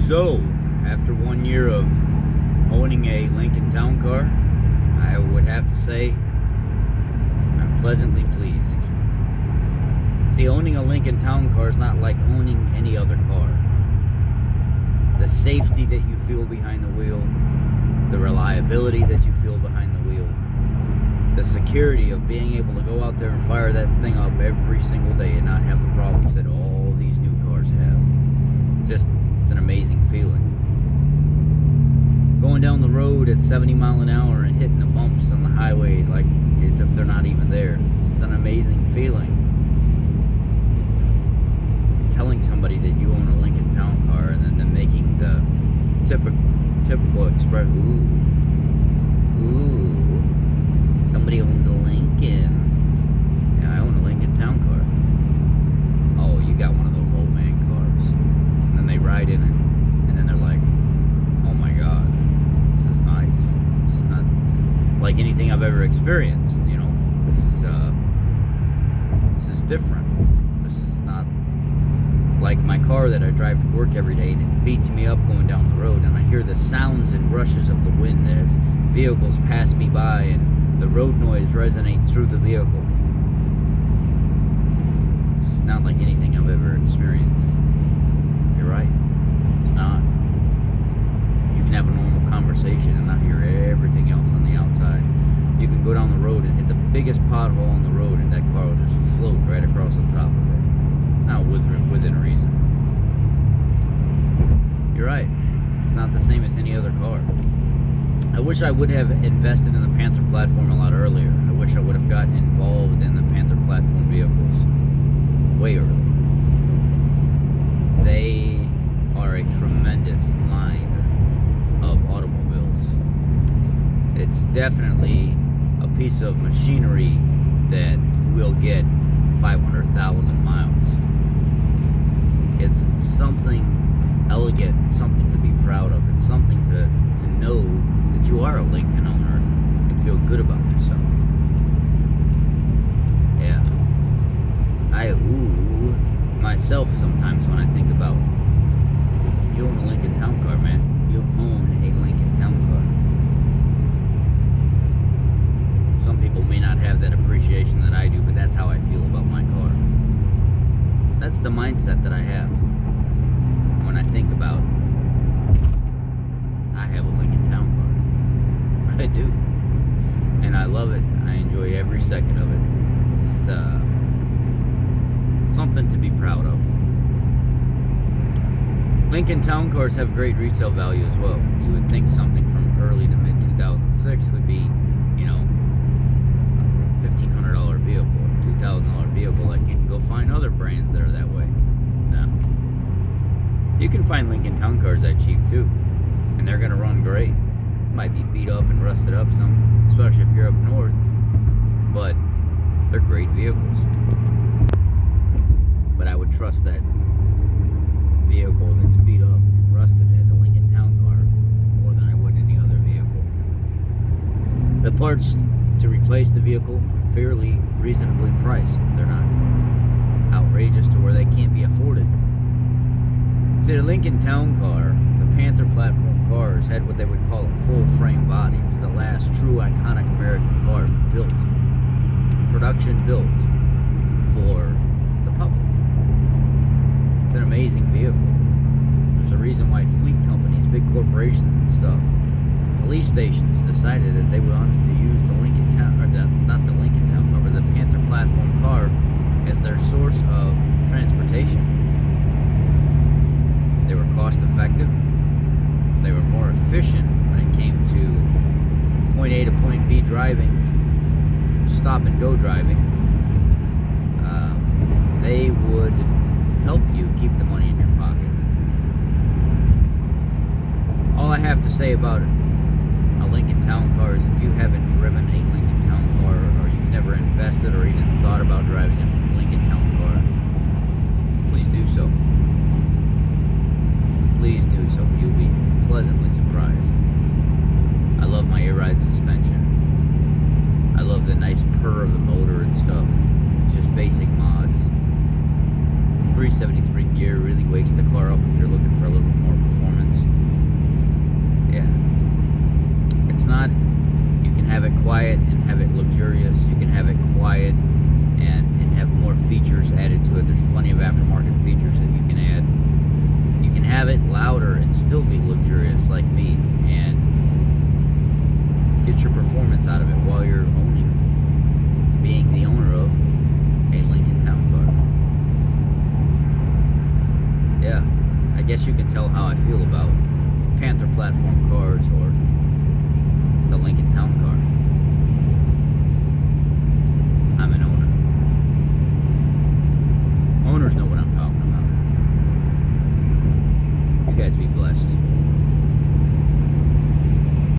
So, after 1 year of owning a Lincoln Town Car, I would have to say I'm pleasantly pleased. See, owning a Lincoln Town Car is not like owning any other car. The safety that you feel behind the wheel, the reliability that you feel behind the wheel, the security of being able to go out there and fire that thing up every single day and not have the problems that all these new cars have. It's an amazing feeling. Going down the road at 70 miles an hour and hitting the bumps on the highway like as if they're not even there. It's an amazing feeling. Telling somebody that you own a Lincoln Town Car and then making the typical express, ooh, somebody owns a Lincoln. Yeah, I own a Lincoln Town Car. Oh, you got one of those old man cars. And then they ride in it, and then they're like, oh my God, this is nice. This is not like anything I've ever experienced, you know. This is different. This is not like my car that I drive to work every day, and it beats me up going down the road, and I hear the sounds and rushes of the wind as vehicles pass me by, and the road noise resonates through the vehicle. It's not like anything I've ever experienced. You're right. It's not. You can have a normal conversation and not hear everything else on the outside. You can go down the road and hit the biggest pothole on the road, and that car will just float right across the top of it. Now, within reason. You're right. It's not the same as any other car. I wish I would have invested in the Panther platform a lot earlier. I wish I would have gotten involved in the Panther platform vehicles way earlier. They are a tremendous line of automobiles. It's definitely a piece of machinery that will get 500,000 miles. It's something elegant, something to be proud of. It's something to know that you are a Lincoln owner and feel good about yourself. Yeah. I myself sometimes when I think about, you own a Lincoln Town Car, man. You own a Lincoln Town Car. Some people may not have that appreciation that I do, but that's how I feel about my car. That's the mindset that I have when I think about I have a Lincoln Town Car. I do. And I love it. I enjoy every second of it. It's something to be proud of. Lincoln Town Cars have great resale value as well. You would think something from early to mid 2006 would be, you know, $1,500 vehicle, $2,000 vehicle. Like you can go find other brands that are that way. No. You can find Lincoln Town Cars that cheap too, and they're gonna run great. Might be beat up and rusted up some, especially if you're up north, but they're great vehicles. But I would trust that vehicle that's beat up and rusted as a Lincoln Town Car more than I would any other vehicle. The parts to replace the vehicle are fairly reasonably priced. They're not outrageous to where they can't be afforded. See, the Lincoln Town Car, the Panther platform cars, had what they would call a full frame body. It was the last true iconic American car built, production built for the public. It's an amazing vehicle. There's a reason why fleet companies, big corporations and stuff, police stations decided that they wanted to use the Lincoln Town, or not the Lincoln Town Car, but the Panther platform car as their source of transportation. They were cost effective. They were more efficient when it came to point A to point B driving, stop and go driving. They would help you keep the money in your pocket. All I have to say about a Lincoln Town Car is if you haven't driven a Lincoln Town Car, or you've never invested or even thought about driving a Lincoln Town Car, please do so. Please do so. You'll be pleasantly surprised. I love my air ride suspension. I love the nice purr of the motor and stuff. It's just basic mods. 373 gear really wakes the car up if you're looking for a little bit more performance. it and have more features added to it. There's plenty of aftermarket features that you can add. You can have it louder and still be luxurious like me, and get your performance out of it while you're being the owner of a Lincoln Town Car. Yeah, I guess you can tell how I feel about Panther platform cars or the Lincoln Town Car.